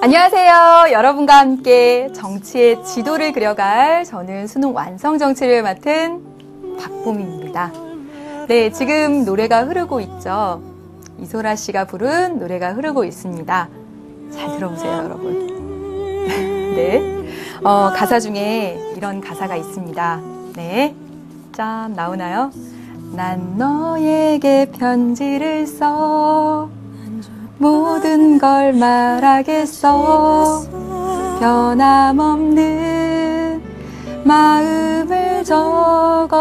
안녕하세요. 여러분과 함께 정치의 지도를 그려갈 저는 수능 완성 정치를 맡은 박봄입니다. 네, 지금 노래가 흐르고 있죠. 이소라 씨가 부른 노래가 흐르고 있습니다. 잘 들어보세요, 여러분. 네, 가사 중에 이런 가사가 있습니다. 네, 짠, 나오나요? 난 너에게 편지를 써 모든 걸 말하겠어 변함없는 마음을 적어주겠어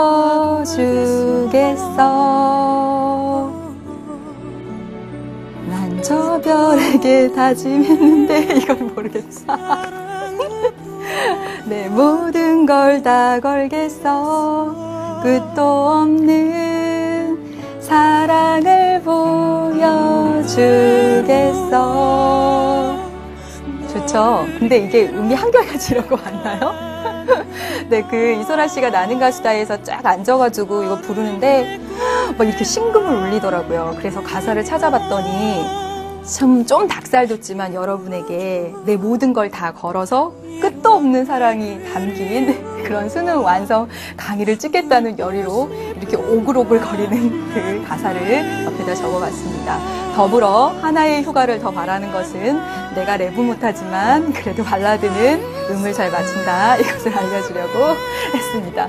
난 저 별에게 다짐했는데 이건 모르겠어 네, 모든 걸 다 걸겠어 끝도 없는 사랑을 보여주겠어. 좋죠? 근데 이게 음이 한결같이 이런 거 맞나요? 네, 그 이소라 씨가 나는 가수다에서 쫙 앉아가지고 이거 부르는데 막 이렇게 심금을 울리더라고요. 그래서 가사를 찾아봤더니 좀 닭살 돋지만 여러분에게 내 모든 걸 다 걸어서 끝도 없는 사랑이 담긴 그런 수능 완성 강의를 찍겠다는 열의로 이렇게 오글오글 거리는 그 가사를 옆에다 적어봤습니다. 더불어 하나의 휴가를 더 바라는 것은 내가 랩은 못하지만 그래도 발라드는 음을 잘 맞춘다 이것을 알려주려고 했습니다.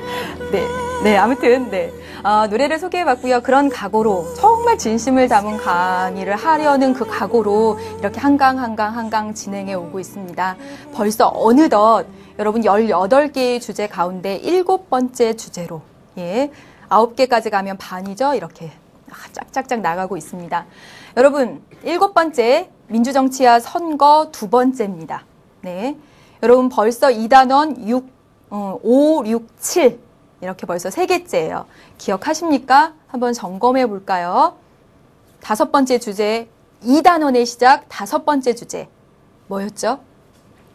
네, 아무튼 노래를 소개해봤고요. 그런 각오로 정말 진심을 담은 강의를 하려는 그 각오로 이렇게 한강 진행해 오고 있습니다. 벌써 어느덧 여러분 18개의 주제 가운데 7번째 주제로 9개까지 가면 반이죠. 이렇게 짝짝짝 나가고 있습니다. 여러분 7번째 민주정치와 선거 2번째입니다. 네, 여러분 벌써 2단원 5, 6, 7 이렇게 벌써 3개째예요. 기억하십니까? 한번 점검해 볼까요? 5번째 주제 2단원의 시작 5번째 주제 뭐였죠?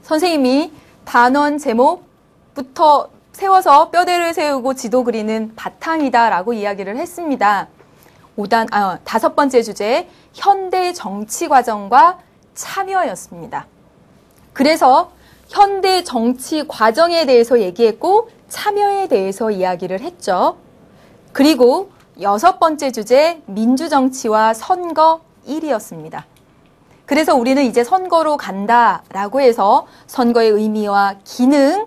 선생님이 단원 제목부터 세워서 뼈대를 세우고 지도 그리는 바탕이다 라고 이야기를 했습니다. 5번째 주제 현대 정치 과정과 참여였습니다. 그래서 현대 정치 과정에 대해서 얘기했고 참여에 대해서 이야기를 했죠. 그리고 6번째 주제 민주정치와 선거 1이었습니다. 그래서 우리는 이제 선거로 간다라고 해서 선거의 의미와 기능,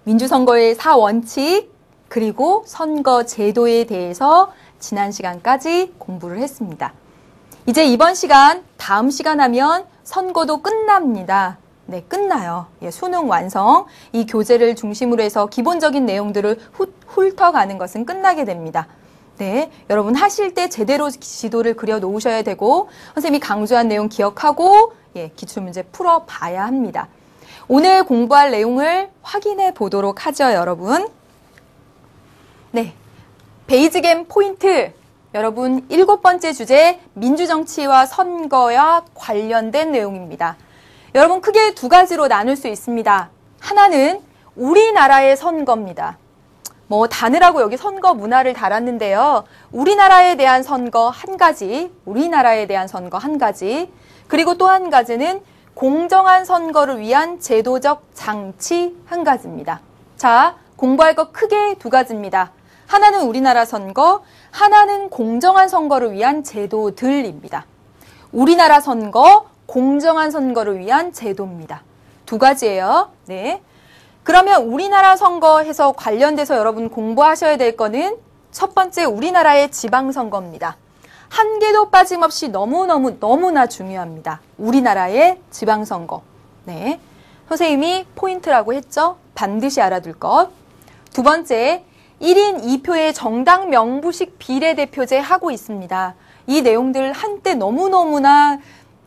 민주선거의 4원칙, 그리고 선거 제도에 대해서 지난 시간까지 공부를 했습니다. 이제 이번 시간, 다음 시간 하면 선거도 끝납니다. 네, 끝나요. 수능 완성, 이 교재를 중심으로 해서 기본적인 내용들을 훑어가는 것은 끝나게 됩니다. 네, 여러분 하실 때 제대로 지도를 그려 놓으셔야 되고 선생님이 강조한 내용 기억하고 기출문제 풀어봐야 합니다. 오늘 공부할 내용을 확인해 보도록 하죠, 여러분. 네, 베이직엠 포인트. 여러분 7번째 주제 민주정치와 선거와 관련된 내용입니다. 여러분 크게 2가지로 나눌 수 있습니다. 하나는 우리나라의 선거입니다. 다느라고 여기 선거 문화를 달았는데요. 우리나라에 대한 선거 한 가지, 우리나라에 대한 선거 한 가지, 그리고 또 한 가지는 공정한 선거를 위한 제도적 장치 한 가지입니다. 자, 공부할 것 크게 2가지입니다. 하나는 우리나라 선거, 하나는 공정한 선거를 위한 제도들입니다. 우리나라 선거, 공정한 선거를 위한 제도입니다. 2가지예요. 네. 그러면 우리나라 선거에서 관련돼서 여러분 공부하셔야 될 거는 첫 번째 우리나라의 지방선거입니다. 한 개도 빠짐없이 너무나 중요합니다. 우리나라의 지방선거. 네. 선생님이 포인트라고 했죠? 반드시 알아둘 것. 2번째, 1인 2표의 정당 명부식 비례대표제 하고 있습니다. 이 내용들 한때 너무나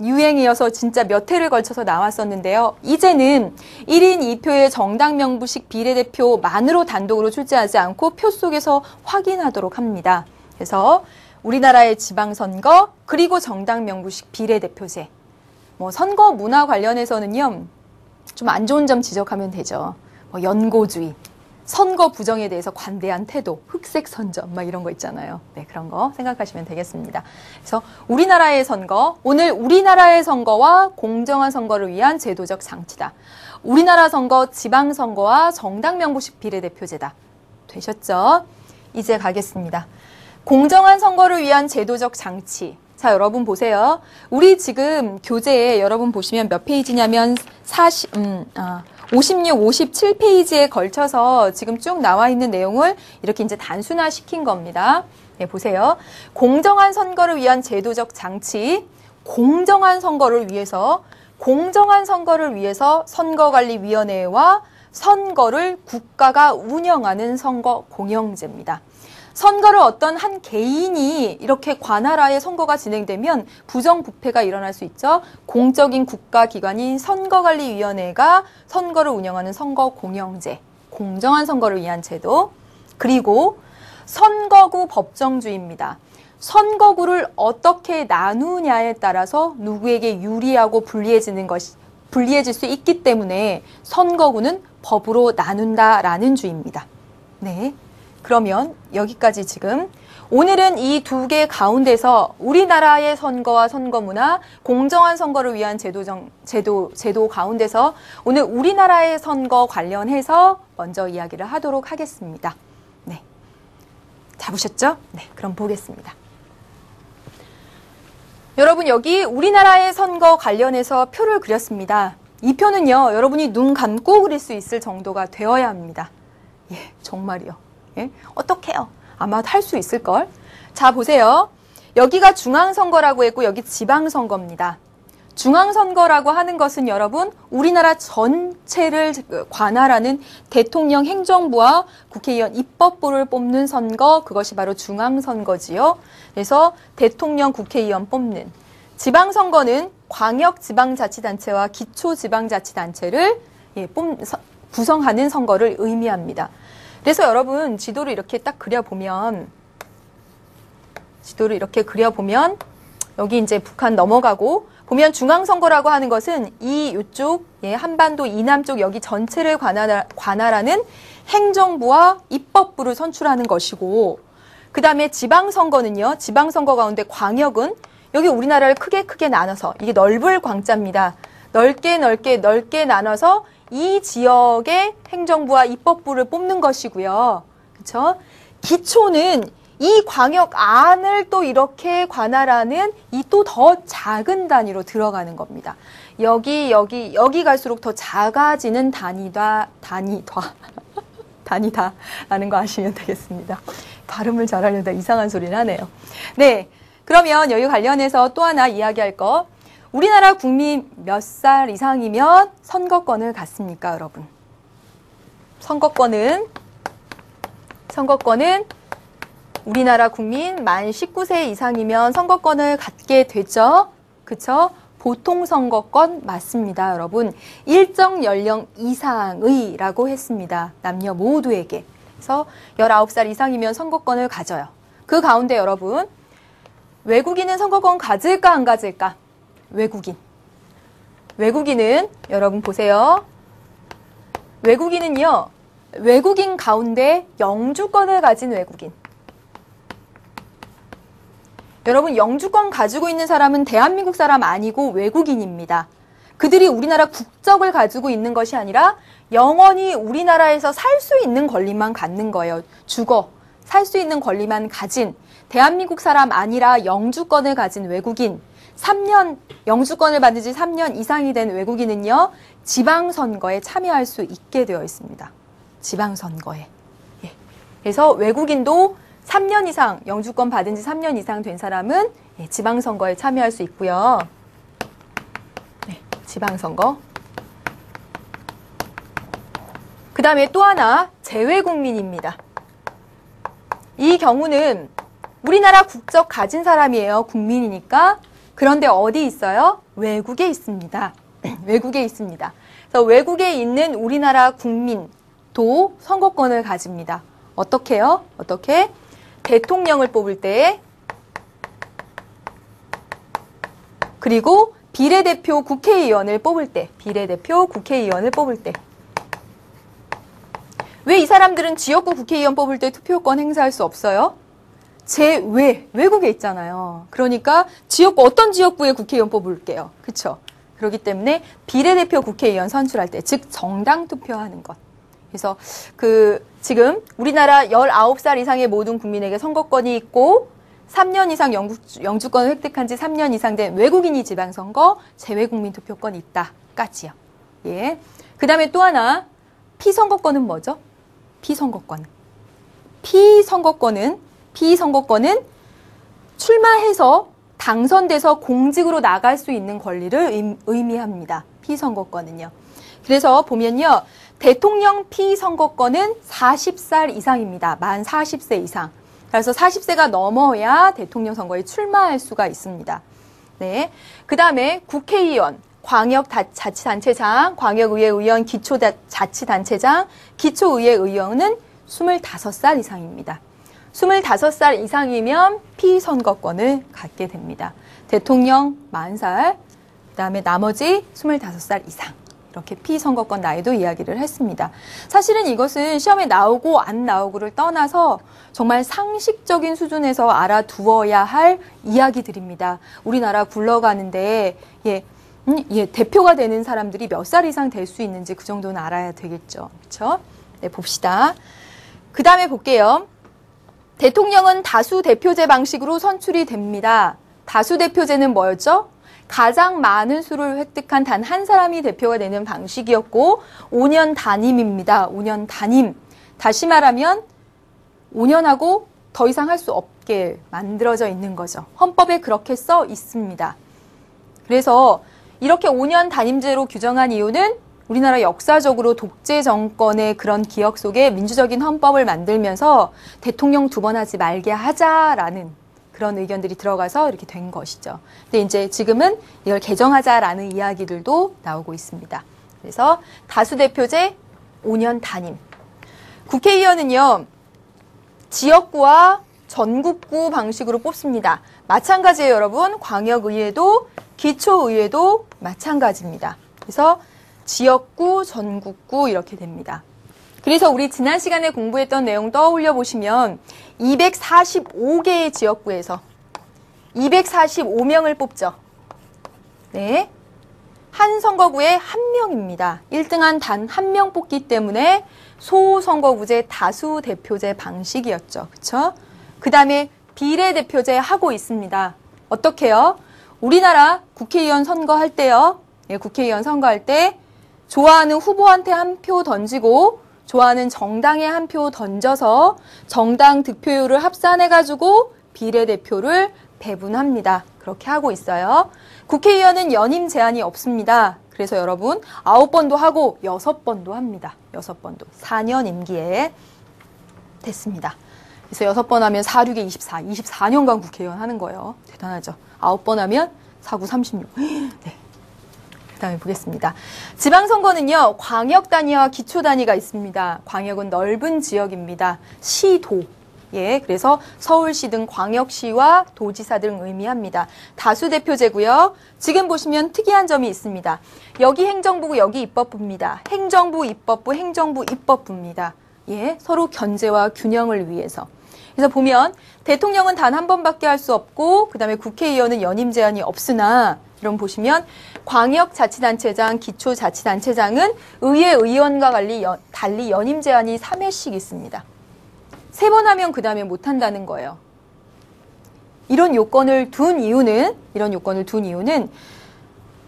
유행이어서 진짜 몇 회를 걸쳐서 나왔었는데요. 이제는 1인 2표의 정당 명부식 비례대표만으로 단독으로 출제하지 않고 표 속에서 확인하도록 합니다. 그래서 우리나라의 지방선거 그리고 정당 명부식 비례대표제. 선거 문화 관련해서는요. 좀 안 좋은 점 지적하면 되죠. 연고주의. 선거 부정에 대해서 관대한 태도, 흑색 선전, 막 이런 거 있잖아요. 네, 그런 거 생각하시면 되겠습니다. 그래서 우리나라의 선거, 오늘 우리나라의 선거와 공정한 선거를 위한 제도적 장치다. 우리나라 선거, 지방선거와 정당 명부식 비례대표제다. 되셨죠? 이제 가겠습니다. 공정한 선거를 위한 제도적 장치. 자, 여러분 보세요. 우리 지금 교재에 여러분 보시면 몇 페이지냐면 56, 57페이지에 걸쳐서 지금 쭉 나와 있는 내용을 이렇게 이제 단순화 시킨 겁니다. 네, 보세요. 공정한 선거를 위한 제도적 장치, 공정한 선거를 위해서 선거관리위원회와 선거를 국가가 운영하는 선거 공영제입니다. 선거를 어떤 한 개인이 이렇게 관할하에 선거가 진행되면 부정부패가 일어날 수 있죠. 공적인 국가기관인 선거관리위원회가 선거를 운영하는 선거공영제, 공정한 선거를 위한 제도, 그리고 선거구 법정주의입니다. 선거구를 어떻게 나누냐에 따라서 누구에게 유리하고 불리해질 수 있기 때문에 선거구는 법으로 나눈다라는 주의입니다. 네. 그러면 여기까지 지금 오늘은 이 두 개 가운데서 우리나라의 선거와 선거문화, 공정한 선거를 위한 제도 가운데서 오늘 우리나라의 선거 관련해서 먼저 이야기를 하도록 하겠습니다. 네. 잡으셨죠? 네. 그럼 보겠습니다. 여러분 여기 우리나라의 선거 관련해서 표를 그렸습니다. 이 표는요, 여러분이 눈 감고 그릴 수 있을 정도가 되어야 합니다. 예, 정말이요. 예? 어떡해요? 아마 할 수 있을걸? 자, 보세요. 여기가 중앙선거라고 했고 여기 지방선거입니다. 중앙선거라고 하는 것은 여러분 우리나라 전체를 관할하는 대통령 행정부와 국회의원 입법부를 뽑는 선거, 그것이 바로 중앙선거지요. 그래서 대통령 국회의원 뽑는. 지방선거는 광역지방자치단체와 기초지방자치단체를 구성하는 선거를 의미합니다. 그래서 여러분 지도를 이렇게 딱 그려보면 여기 이제 북한 넘어가고 보면 중앙선거라고 하는 것은 이쪽 한반도 이남 쪽 여기 전체를 관할하는 행정부와 입법부를 선출하는 것이고, 그 다음에 지방선거는요. 지방선거 가운데 광역은 여기 우리나라를 크게 나눠서, 이게 넓을 광자입니다. 넓게 나눠서 이 지역의 행정부와 입법부를 뽑는 것이고요. 그렇죠? 기초는 이 광역 안을 또 이렇게 관할하는 이 또 더 작은 단위로 들어가는 겁니다. 여기 갈수록 더 작아지는 단위다라는 거 아시면 되겠습니다. 발음을 잘하려다 이상한 소리를 하네요. 네, 그러면 여기 관련해서 또 하나 이야기할 거. 우리나라 국민 몇 살 이상이면 선거권을 갖습니까, 여러분? 선거권은 우리나라 국민 만 19세 이상이면 선거권을 갖게 되죠. 그쵸? 보통 선거권 맞습니다, 여러분. 일정 연령 이상의라고 했습니다. 남녀 모두에게. 그래서 19살 이상이면 선거권을 가져요. 그 가운데 여러분, 외국인은 선거권 가질까 안 가질까? 외국인은 여러분 보세요. 외국인은요. 외국인 가운데 영주권을 가진 외국인. 여러분 영주권 가지고 있는 사람은 대한민국 사람 아니고 외국인입니다. 그들이 우리나라 국적을 가지고 있는 것이 아니라 영원히 우리나라에서 살 수 있는 권리만 갖는 거예요. 살 수 있는 권리만 가진 대한민국 사람 아니라 영주권을 가진 외국인. 3년, 영주권을 받은 지 3년 이상이 된 외국인은요, 지방선거에 참여할 수 있게 되어 있습니다. 지방선거에. 예. 그래서 외국인도 3년 이상, 영주권 받은 지 3년 이상 된 사람은 지방선거에 참여할 수 있고요. 네, 지방선거. 그 다음에 또 하나, 재외국민입니다. 이 경우는 우리나라 국적 가진 사람이에요. 국민이니까. 그런데 어디 있어요? 외국에 있습니다. 외국에 있습니다. 그래서 외국에 있는 우리나라 국민도 선거권을 가집니다. 어떻게요? 어떻게? 대통령을 뽑을 때, 그리고 비례대표 국회의원을 뽑을 때, 왜 이 사람들은 지역구 국회의원 뽑을 때 투표권 행사할 수 없어요? 외국에 있잖아요. 그러니까 어떤 지역구에 국회의원 뽑을게요. 그렇죠? 그렇기 때문에 비례대표 국회의원 선출할 때, 즉 정당 투표하는 것. 그래서 지금 우리나라 19살 이상의 모든 국민에게 선거권이 있고 3년 이상 영주권을 획득한 지 3년 이상 된 외국인이 지방선거, 재외국민 투표권이 있다까지요. 예. 그 다음에 또 하나, 피선거권은 뭐죠? 피선거권은 출마해서 당선돼서 공직으로 나갈 수 있는 권리를 의미합니다. 피선거권은요. 그래서 보면요. 대통령 피선거권은 40살 이상입니다. 만 40세 이상. 그래서 40세가 넘어야 대통령 선거에 출마할 수가 있습니다. 네. 그 다음에 국회의원, 광역자치단체장, 광역의회 의원, 기초자치단체장, 기초의회 의원은 25살 이상입니다. 25살 이상이면 피선거권을 갖게 됩니다. 대통령 40살, 그 다음에 나머지 25살 이상. 이렇게 피선거권 나이도 이야기를 했습니다. 사실은 이것은 시험에 나오고 안 나오고를 떠나서 정말 상식적인 수준에서 알아두어야 할 이야기들입니다. 우리나라 굴러가는데 대표가 되는 사람들이 몇 살 이상 될 수 있는지 그 정도는 알아야 되겠죠. 그렇죠? 네, 봅시다. 그 다음에 볼게요. 대통령은 다수대표제 방식으로 선출이 됩니다. 다수대표제는 뭐였죠? 가장 많은 수를 획득한 단 한 사람이 대표가 되는 방식이었고 5년 단임입니다. 5년 단임. 다시 말하면 5년하고 더 이상 할 수 없게 만들어져 있는 거죠. 헌법에 그렇게 써 있습니다. 그래서 이렇게 5년 단임제로 규정한 이유는 우리나라 역사적으로 독재 정권의 그런 기억 속에 민주적인 헌법을 만들면서 대통령 2번 하지 말게 하자라는 그런 의견들이 들어가서 이렇게 된 것이죠. 근데 이제 지금은 이걸 개정하자라는 이야기들도 나오고 있습니다. 그래서 다수대표제 5년 단임. 국회의원은요, 지역구와 전국구 방식으로 뽑습니다. 마찬가지예요, 여러분. 광역의회도 기초의회도 마찬가지입니다. 그래서 지역구, 전국구 이렇게 됩니다. 그래서 우리 지난 시간에 공부했던 내용 떠올려 보시면 245개의 지역구에서 245명을 뽑죠. 네. 한 선거구에 1명입니다. 1등한 단 1명 뽑기 때문에 소선거구제 다수대표제 방식이었죠. 그렇죠? 그 다음에 비례대표제 하고 있습니다. 어떻게요? 우리나라 국회의원 선거할 때요. 예, 국회의원 선거할 때 좋아하는 후보한테 한 표 던지고 좋아하는 정당에 한 표 던져서 정당 득표율을 합산해가지고 비례대표를 배분합니다. 그렇게 하고 있어요. 국회의원은 연임 제한이 없습니다. 그래서 여러분 9번도 하고 6번도 합니다. 6번도. 4년 임기에 됐습니다. 그래서 6번 하면 4, 6에 24. 24년간 국회의원 하는 거예요. 대단하죠. 9번 하면 4, 9, 36. 네. 그 다음에 보겠습니다. 지방선거는요, 광역 단위와 기초 단위가 있습니다. 광역은 넓은 지역입니다. 시, 도. 예, 그래서 서울시 등 광역시와 도지사 등 의미합니다. 다수대표제고요. 지금 보시면 특이한 점이 있습니다. 여기 행정부고 여기 입법부입니다. 행정부, 입법부, 행정부, 입법부입니다. 예, 서로 견제와 균형을 위해서. 그래서 보면 대통령은 단 한 번밖에 할 수 없고 그 다음에 국회의원은 연임 제한이 없으나 이런 보시면 광역자치단체장, 기초자치단체장은 의회 의원과 달리 연임 제한이 3회씩 있습니다. 3번 하면 그 다음에 못한다는 거예요. 이런 요건을 둔 이유는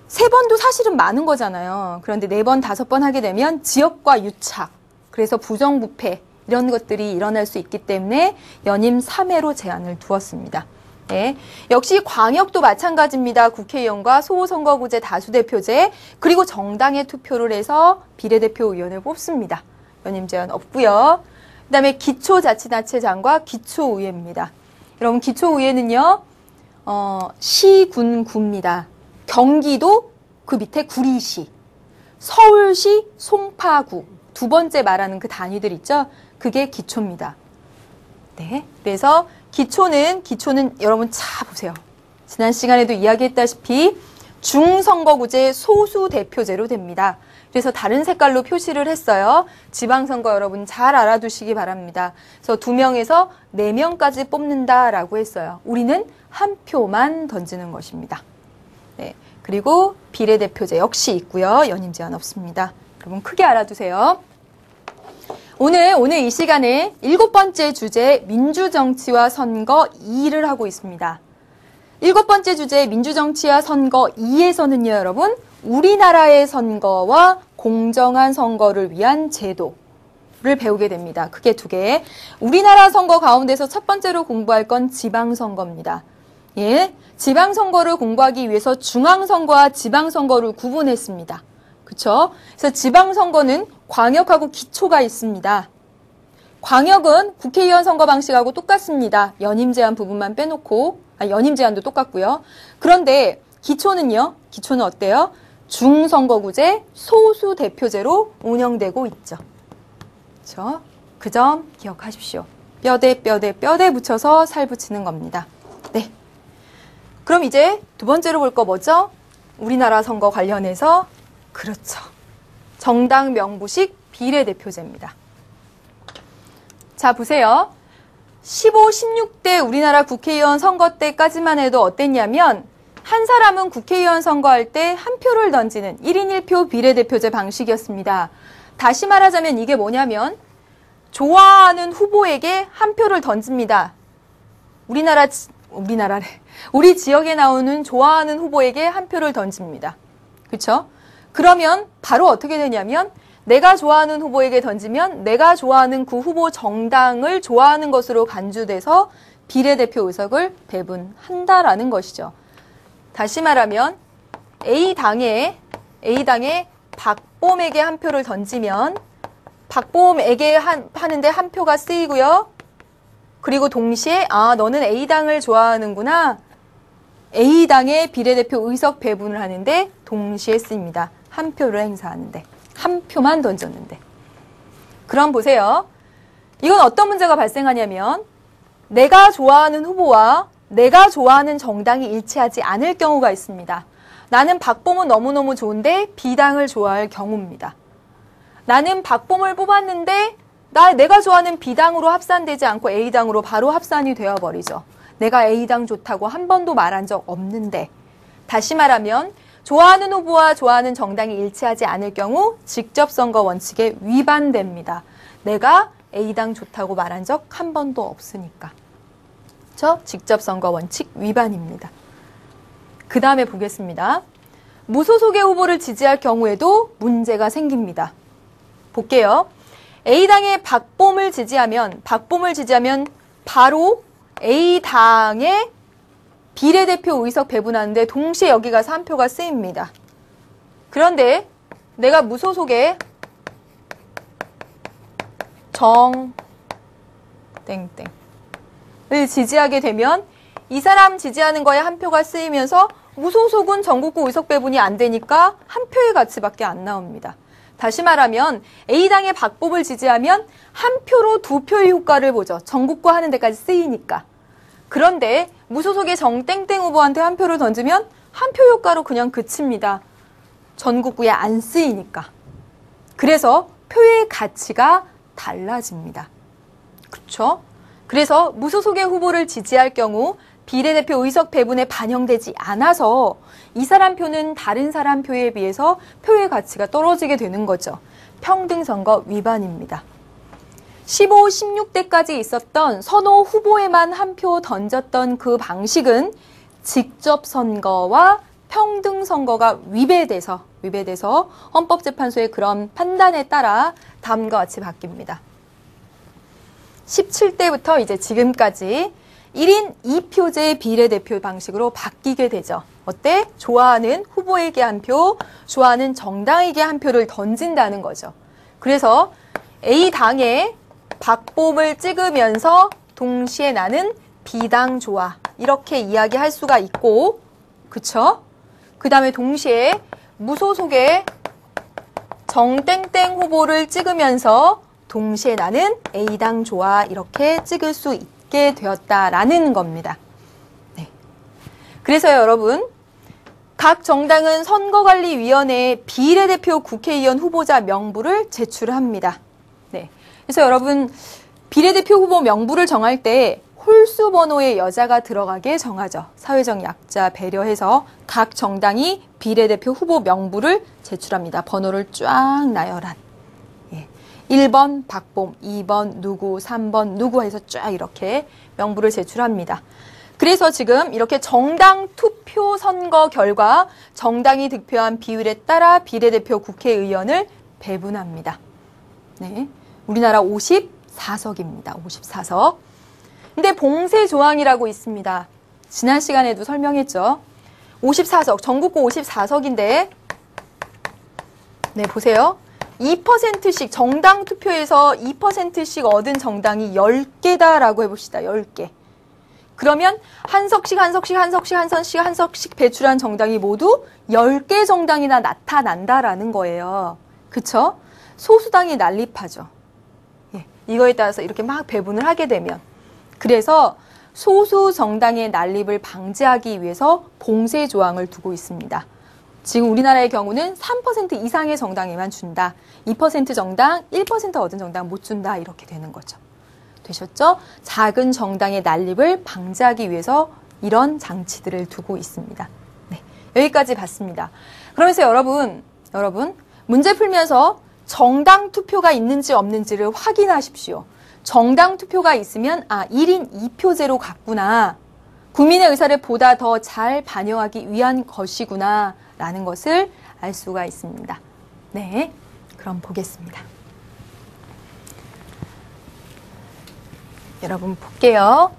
3번도 사실은 많은 거잖아요. 그런데 4번, 5번 하게 되면 지역과 유착, 그래서 부정부패 이런 것들이 일어날 수 있기 때문에 연임 3회로 제한을 두었습니다. 네. 역시 광역도 마찬가지입니다. 국회의원과 소선거구제 다수대표제 그리고 정당에 투표를 해서 비례대표 의원을 뽑습니다. 연임 제한 없고요. 그 다음에 기초자치단체장과 기초의회입니다. 여러분 기초의회는요. 시, 군, 구입니다. 경기도 그 밑에 구리시, 서울시, 송파구 두 번째 말하는 그 단위들 있죠? 그게 기초입니다. 네, 그래서 기초는 여러분 자 보세요. 지난 시간에도 이야기했다시피 중선거구제 소수대표제로 됩니다. 그래서 다른 색깔로 표시를 했어요. 지방선거 여러분 잘 알아두시기 바랍니다. 그래서 2명에서 4명까지 뽑는다라고 했어요. 우리는 한 표만 던지는 것입니다. 네. 그리고 비례대표제 역시 있고요. 연임 제한 없습니다. 여러분 크게 알아두세요. 오늘 이 시간에 7번째 주제 민주정치와 선거 2를 하고 있습니다. 7번째 주제 민주정치와 선거 2에서는요, 여러분, 우리나라의 선거와 공정한 선거를 위한 제도를 배우게 됩니다. 크게 2개. 우리나라 선거 가운데서 첫 번째로 공부할 건 지방선거입니다. 예, 지방선거를 공부하기 위해서 중앙선거와 지방선거를 구분했습니다. 그쵸? 그래서 지방선거는 광역하고 기초가 있습니다. 광역은 국회의원 선거 방식하고 똑같습니다. 연임 제한 부분만 빼놓고, 연임 제한도 똑같고요. 그런데 기초는요? 기초는 어때요? 중선거구제, 소수대표제로 운영되고 있죠. 그렇죠? 그 점 기억하십시오. 뼈대 붙여서 살 붙이는 겁니다. 네. 그럼 이제 2번째로 볼 거 뭐죠? 우리나라 선거 관련해서 그렇죠. 정당 명부식 비례대표제입니다. 자, 보세요. 15, 16대 우리나라 국회의원 선거 때까지만 해도 어땠냐면 한 사람은 국회의원 선거할 때 한 표를 던지는 1인 1표 비례대표제 방식이었습니다. 다시 말하자면 이게 뭐냐면 좋아하는 후보에게 한 표를 던집니다. 우리 지역에 나오는 좋아하는 후보에게 한 표를 던집니다. 그렇죠? 그러면 바로 어떻게 되냐면 내가 좋아하는 후보에게 던지면 내가 좋아하는 그 후보 정당을 좋아하는 것으로 간주돼서 비례대표 의석을 배분한다라는 것이죠. 다시 말하면 A당에 박범에게 한 표를 던지면 박범에게 하는데 한 표가 쓰이고요. 그리고 동시에 너는 A당을 좋아하는구나. A당의 비례대표 의석 배분을 하는데 동시에 쓰입니다. 한 표를 행사하는데. 한 표만 던졌는데. 그럼 보세요. 이건 어떤 문제가 발생하냐면 내가 좋아하는 후보와 내가 좋아하는 정당이 일치하지 않을 경우가 있습니다. 나는 박범은 너무너무 좋은데 B당을 좋아할 경우입니다. 나는 박범을 뽑았는데 내가 좋아하는 B당으로 합산되지 않고 A당으로 바로 합산이 되어버리죠. 내가 A당 좋다고 한 번도 말한 적 없는데. 다시 말하면 좋아하는 후보와 좋아하는 정당이 일치하지 않을 경우 직접선거 원칙에 위반됩니다. 내가 A당 좋다고 말한 적 한 번도 없으니까. 그렇죠? 직접선거 원칙 위반입니다. 그 다음에 보겠습니다. 무소속의 후보를 지지할 경우에도 문제가 생깁니다. 볼게요. A당의 박범을 지지하면 바로 A당의 비례대표 의석 배분하는데 동시에 여기 가서 한 표가 쓰입니다. 그런데 내가 무소속의 땡땡을 지지하게 되면 이 사람 지지하는 거에 한 표가 쓰이면서 무소속은 전국구 의석 배분이 안 되니까 한 표의 가치밖에 안 나옵니다. 다시 말하면 A당의 박범을 지지하면 한 표로 2표의 효과를 보죠. 전국구 하는 데까지 쓰이니까. 그런데 무소속의 정땡땡 후보한테 한 표를 던지면 한 표 효과로 그냥 그칩니다. 전국구에 안 쓰이니까. 그래서 표의 가치가 달라집니다. 그렇죠? 그래서 무소속의 후보를 지지할 경우 비례대표 의석 배분에 반영되지 않아서 이 사람 표는 다른 사람 표에 비해서 표의 가치가 떨어지게 되는 거죠. 평등선거 위반입니다. 15, 16대까지 있었던 선호 후보에만 한 표 던졌던 그 방식은 직접선거와 평등선거가 위배돼서 헌법재판소의 그런 판단에 따라 다음과 같이 바뀝니다. 17대부터 이제 지금까지 1인 2표제 비례대표 방식으로 바뀌게 되죠. 어때? 좋아하는 후보에게 한 표, 좋아하는 정당에게 한 표를 던진다는 거죠. 그래서 A당에 박범을 찍으면서 동시에 나는 B당 좋아. 이렇게 이야기할 수가 있고, 그쵸? 그 다음에 동시에 무소속의 정땡땡 후보를 찍으면서 동시에 나는 A당 좋아. 이렇게 찍을 수 있게 되었다라는 겁니다. 네. 그래서 여러분, 각 정당은 선거관리위원회에 비례대표 국회의원 후보자 명부를 제출합니다. 네. 그래서 여러분, 비례대표 후보 명부를 정할 때 홀수 번호의 여자가 들어가게 정하죠. 사회적 약자 배려해서 각 정당이 비례대표 후보 명부를 제출합니다. 번호를 쫙 나열한. 예. 1번 박봄, 2번 누구, 3번 누구 해서 쫙 이렇게 명부를 제출합니다. 그래서 지금 이렇게 정당 투표 선거 결과 정당이 득표한 비율에 따라 비례대표 국회의원을 배분합니다. 네. 우리나라 54석입니다. 54석. 근데 봉쇄 조항이라고 있습니다. 지난 시간에도 설명했죠. 54석, 전국구 54석인데, 네, 보세요. 2%씩, 정당 투표에서 2%씩 얻은 정당이 10개다라고 해봅시다. 10개. 그러면 한 석씩 배출한 정당이 모두 10개 정당이나 나타난다라는 거예요. 그쵸? 소수당이 난립하죠. 예, 이거에 따라서 이렇게 막 배분을 하게 되면. 그래서 소수 정당의 난립을 방지하기 위해서 봉쇄 조항을 두고 있습니다. 지금 우리나라의 경우는 3% 이상의 정당에만 준다. 2% 정당, 1% 얻은 정당 못 준다. 이렇게 되는 거죠. 되셨죠? 작은 정당의 난립을 방지하기 위해서 이런 장치들을 두고 있습니다. 네, 여기까지 봤습니다. 그러면서 여러분, 문제 풀면서 정당 투표가 있는지 없는지를 확인하십시오. 정당 투표가 있으면 1인 2표제로 갔구나. 국민의 의사를 보다 더 잘 반영하기 위한 것이구나 라는 것을 알 수가 있습니다. 네, 그럼 보겠습니다. 여러분 볼게요.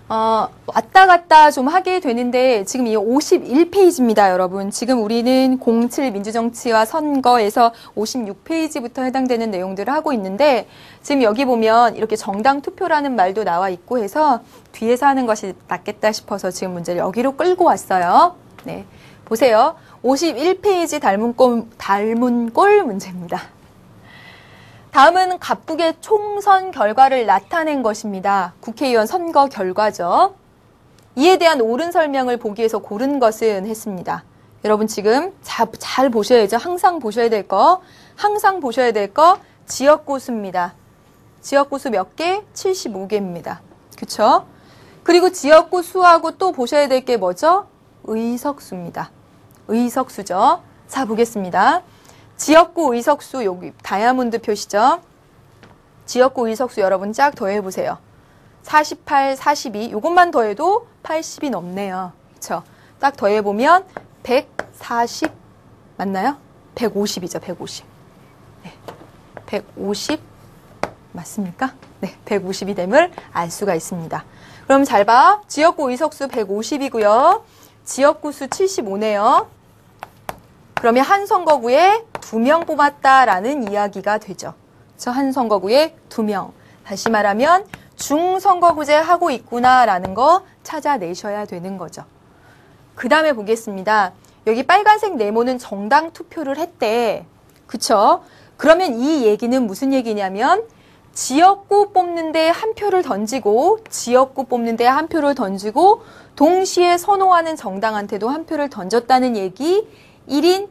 왔다 갔다 좀 하게 되는데 지금 이 51페이지입니다, 여러분. 지금 우리는 07 민주정치와 선거에서 56페이지부터 해당되는 내용들을 하고 있는데 지금 여기 보면 이렇게 정당 투표라는 말도 나와 있고 해서 뒤에서 하는 것이 낫겠다 싶어서 지금 문제를 여기로 끌고 왔어요. 네, 보세요. 51페이지 닮은꼴 문제입니다. 다음은 갑국의 총선 결과를 나타낸 것입니다. 국회의원 선거 결과죠. 이에 대한 옳은 설명을 보기 위해서 고른 것은 했습니다. 여러분 지금 잘 보셔야죠. 항상 보셔야 될 거. 지역구 수입니다. 지역구 수 몇 개? 75개입니다. 그쵸? 그리고 지역구 수하고 또 보셔야 될 게 뭐죠? 의석수입니다. 의석수죠. 자, 보겠습니다. 지역구 의석수 여기 다이아몬드 표시죠. 지역구 의석수 여러분 쫙 더해보세요. 48, 42 이것만 더해도 80이 넘네요. 그렇죠? 딱 더해보면 140 맞나요? 150이죠. 150. 네, 150 맞습니까? 네, 150이 됨을 알 수가 있습니다. 그럼 잘 봐. 지역구 의석수 150이고요. 지역구 수 75네요. 그러면 한 선거구에 2명 뽑았다라는 이야기가 되죠. 저 한 선거구에 2명. 다시 말하면 중선거구제 하고 있구나라는 거 찾아내셔야 되는 거죠. 그 다음에 보겠습니다. 여기 빨간색 네모는 정당 투표를 했대. 그쵸? 그러면 이 얘기는 무슨 얘기냐면 지역구 뽑는데 한 표를 던지고 동시에 선호하는 정당한테도 한 표를 던졌다는 얘기 1인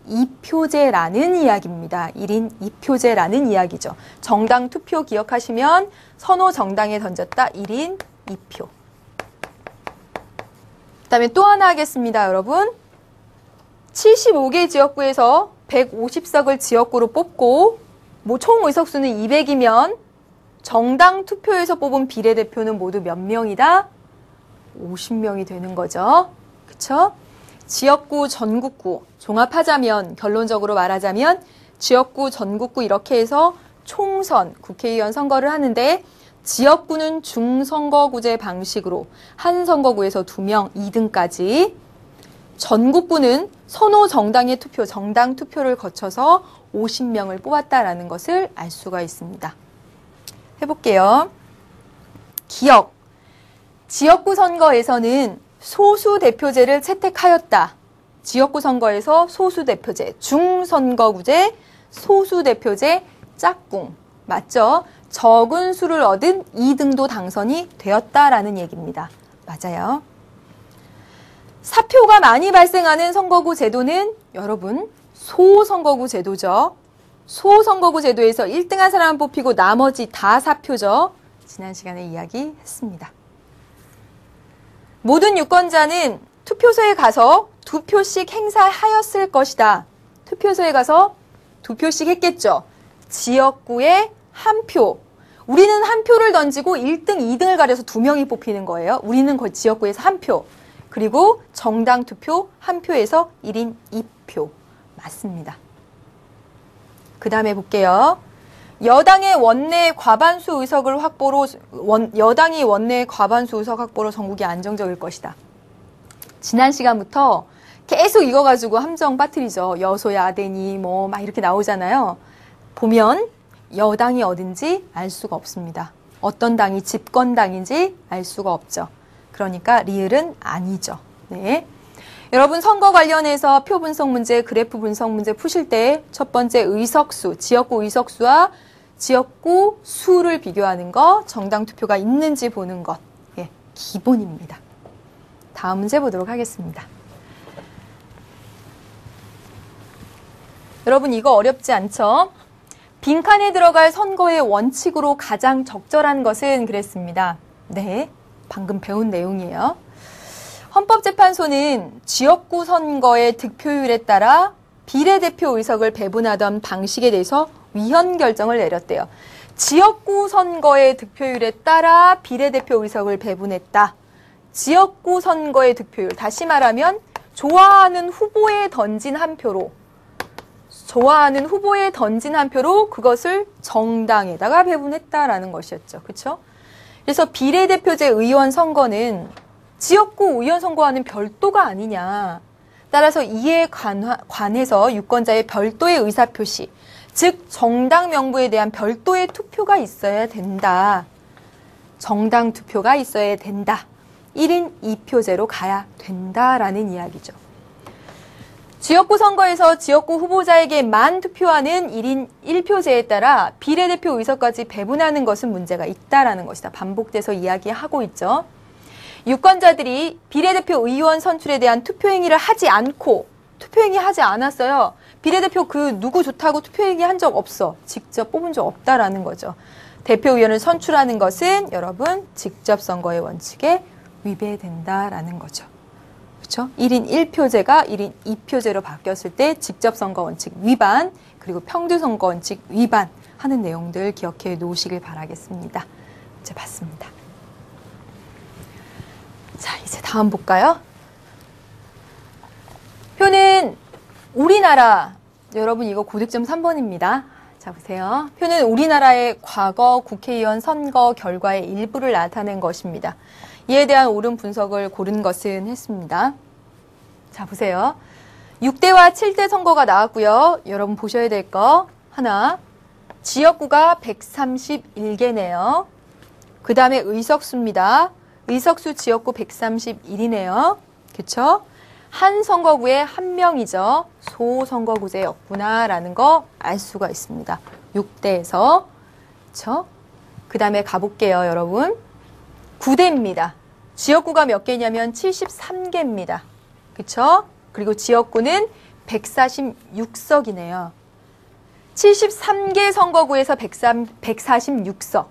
2표제라는 이야기입니다. 1인 2표제라는 이야기죠. 정당 투표 기억하시면 선호 정당에 던졌다 1인 2표. 그 다음에 또 하나 하겠습니다, 여러분. 75개 지역구에서 150석을 지역구로 뽑고 총 의석수는 200이면 정당 투표에서 뽑은 비례대표는 모두 몇 명이다? 50명이 되는 거죠. 그쵸? 지역구, 전국구 종합하자면 결론적으로 말하자면 지역구, 전국구 이렇게 해서 총선, 국회의원 선거를 하는데 지역구는 중선거구제 방식으로 한 선거구에서 2명, 2등까지 전국구는 선호 정당의 투표, 정당 투표를 거쳐서 50명을 뽑았다라는 것을 알 수가 있습니다. 해볼게요. 기억. 지역구 선거에서는 소수 대표제를 채택하였다. 지역구 선거에서 소수 대표제, 중선거구제, 소수 대표제, 짝꿍. 맞죠? 적은 수를 얻은 2등도 당선이 되었다라는 얘기입니다. 맞아요. 사표가 많이 발생하는 선거구 제도는 여러분 소선거구 제도죠. 소선거구 제도에서 1등한 사람만 뽑히고 나머지 다 사표죠. 지난 시간에 이야기했습니다. 모든 유권자는 투표소에 가서 2표씩 행사하였을 것이다. 투표소에 가서 2표씩 했겠죠. 지역구에 1표. 우리는 1표를 던지고 1등, 2등을 가려서 2명이 뽑히는 거예요. 우리는 그 지역구에서 1표. 그리고 정당 투표 1표에서 1인 2표. 맞습니다. 그 다음에 볼게요. 여당의 원내 과반수 의석을 확보로 여당이 원내 과반수 의석 확보로 전국이 안정적일 것이다. 지난 시간부터 계속 이거 가지고 함정 빠뜨리죠. 여소야 되니 뭐 막 이렇게 나오잖아요. 보면 여당이 어딘지 알 수가 없습니다. 어떤 당이 집권당인지 알 수가 없죠. 그러니까 리을은 아니죠. 네. 여러분 선거 관련해서 표 분석 문제, 그래프 분석 문제 푸실 때 첫 번째 의석수, 지역구 의석수와 지역구 수를 비교하는 거, 정당 투표가 있는지 보는 것, 예, 기본입니다. 다음 문제 보도록 하겠습니다. 여러분 이거 어렵지 않죠? 빈칸에 들어갈 선거의 원칙으로 가장 적절한 것은 그랬습니다. 네, 방금 배운 내용이에요. 헌법재판소는 지역구 선거의 득표율에 따라 비례대표 의석을 배분하던 방식에 대해서 위헌 결정을 내렸대요. 지역구 선거의 득표율에 따라 비례대표 의석을 배분했다. 지역구 선거의 득표율, 다시 말하면 좋아하는 후보에 던진 한 표로 그것을 정당에다가 배분했다라는 것이었죠. 그렇죠? 그래서 비례대표제 의원 선거는 지역구 의원 선거와는 별도가 아니냐. 따라서 이에 관해서 유권자의 별도의 의사표시, 즉 정당 명부에 대한 별도의 투표가 있어야 된다. 정당 투표가 있어야 된다. 1인 2표제로 가야 된다라는 이야기죠. 지역구 선거에서 지역구 후보자에게만 투표하는 1인 1표제에 따라 비례대표 의석까지 배분하는 것은 문제가 있다라는 것이다. 반복돼서 이야기하고 있죠. 유권자들이 비례대표 의원 선출에 대한 투표행위를 하지 않고 투표행위 하지 않았어요. 비례대표 그 누구 좋다고 투표행위 한 적 없어. 직접 뽑은 적 없다라는 거죠. 대표의원을 선출하는 것은 여러분 직접 선거의 원칙에 위배된다라는 거죠. 그렇죠? 1인 1표제가 1인 2표제로 바뀌었을 때 직접 선거 원칙 위반, 그리고 평등 선거 원칙 위반 하는 내용들 기억해 놓으시길 바라겠습니다. 이제 봤습니다. 자, 이제 다음 볼까요? 표는 우리나라, 여러분 이거 고득점 3번입니다. 자, 보세요. 표는 우리나라의 과거 국회의원 선거 결과의 일부를 나타낸 것입니다. 이에 대한 옳은 분석을 고른 것은 했습니다. 자, 보세요. 6대와 7대 선거가 나왔고요. 여러분 보셔야 될 거 하나, 지역구가 131개네요. 그 다음에 의석수입니다. 의석수 지역구 131이네요. 그쵸? 한 선거구에 한 명이죠. 소선거구제였구나라는 거 알 수가 있습니다. 6대에서. 그쵸? 그 다음에 가볼게요, 여러분. 9대입니다. 지역구가 몇 개냐면 73개입니다. 그쵸? 그리고 지역구는 146석이네요. 73개 선거구에서 146석.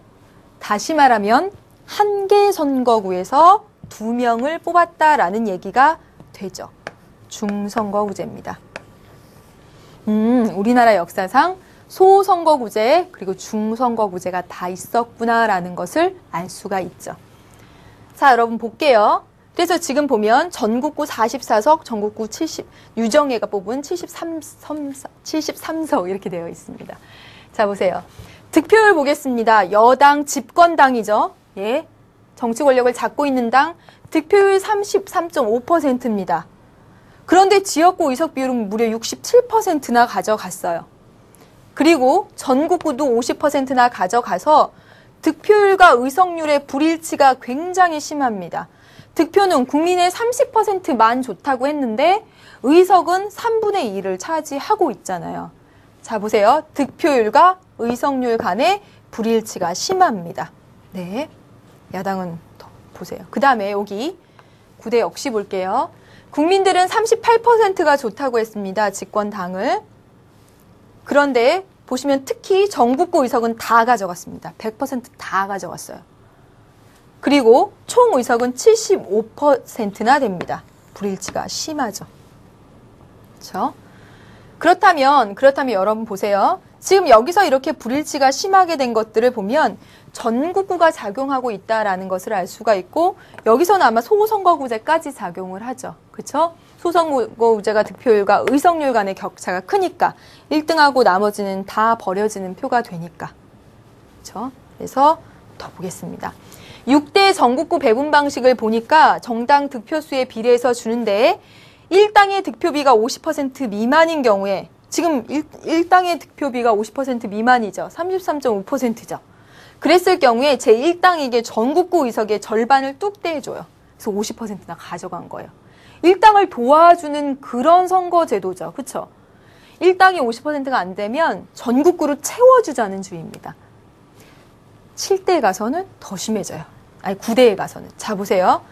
다시 말하면 한 개 선거구에서 2명을 뽑았다라는 얘기가 되죠. 중선거구제입니다. 우리나라 역사상 소선거구제 그리고 중선거구제가 다 있었구나라는 것을 알 수가 있죠. 자, 여러분 볼게요. 그래서 지금 보면 전국구 44석, 전국구 70, 유정혜가 뽑은 73석 이렇게 되어 있습니다. 자, 보세요. 득표율 보겠습니다. 여당 집권당이죠. 예, 정치 권력을 잡고 있는 당 득표율 33.5%입니다. 그런데 지역구 의석 비율은 무려 67%나 가져갔어요. 그리고 전국구도 50%나 가져가서 득표율과 의석률의 불일치가 굉장히 심합니다. 득표는 국민의 30%만 좋다고 했는데 의석은 3분의 2를 차지하고 있잖아요. 자, 보세요. 득표율과 의석률 간의 불일치가 심합니다. 네, 야당은 더 보세요. 그 다음에 여기 9대 역시 볼게요. 국민들은 38%가 좋다고 했습니다. 집권당을. 그런데 보시면 특히 전국구 의석은 다 가져갔습니다. 100%다 가져갔어요. 그리고 총 의석은 75%나 됩니다. 불일치가 심하죠. 그렇죠? 그렇다면 여러분 보세요. 지금 여기서 이렇게 불일치가 심하게 된 것들을 보면 전국구가 작용하고 있다라는 것을 알 수가 있고, 여기서는 아마 소선거구제까지 작용을 하죠. 그렇죠? 소선거구제가 득표율과 의석률 간의 격차가 크니까 1등하고 나머지는 다 버려지는 표가 되니까. 그렇죠? 그래서 더 보겠습니다. 6대 전국구 배분 방식을 보니까 정당 득표수에 비례해서 주는데 1당의 득표비가 50% 미만인 경우에, 지금 1당의 득표비가 50% 미만이죠. 33.5%죠. 그랬을 경우에 제1당에게 전국구 의석의 절반을 뚝 떼줘요. 그래서 50%나 가져간 거예요. 1당을 도와주는 그런 선거제도죠. 그렇죠? 1당이 50%가 안 되면 전국구로 채워주자는 주의입니다. 7대에 가서는 더 심해져요. 아니 9대에 가서는. 자 보세요.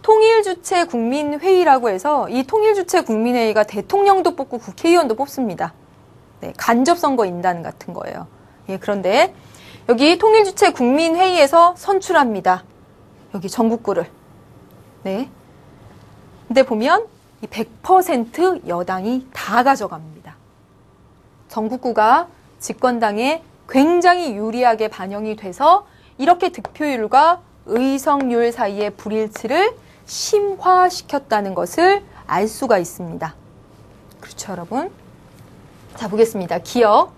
통일주체 국민회의라고 해서 이 통일주체 국민회의가 대통령도 뽑고 국회의원도 뽑습니다. 네, 간접선거 인단 같은 거예요. 예, 그런데 여기 통일주체 국민회의에서 선출합니다. 여기 전국구를. 네. 근데 보면 100% 여당이 다 가져갑니다. 전국구가 집권당에 굉장히 유리하게 반영이 돼서 이렇게 득표율과 의석률 사이의 불일치를 심화시켰다는 것을 알 수가 있습니다. 그렇죠, 여러분? 자, 보겠습니다. 기억.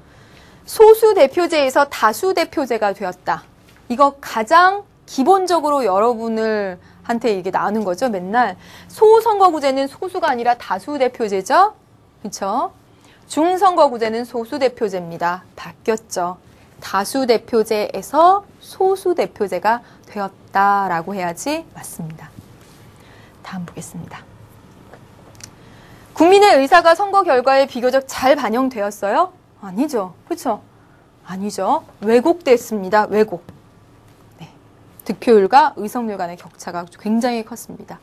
소수 대표제에서 다수 대표제가 되었다. 이거 가장 기본적으로 여러분을 한테 이게 나오는 거죠, 맨날. 소선거구제는 소수가 아니라 다수 대표제죠? 그렇죠? 중선거구제는 소수 대표제입니다. 바뀌었죠. 다수 대표제에서 소수 대표제가 되었다라고 해야지 맞습니다. 다음 보겠습니다. 국민의 의사가 선거 결과에 비교적 잘 반영되었어요? 아니죠. 그렇죠? 아니죠. 왜곡됐습니다. 왜곡. 네. 득표율과 의석률 간의 격차가 굉장히 컸습니다.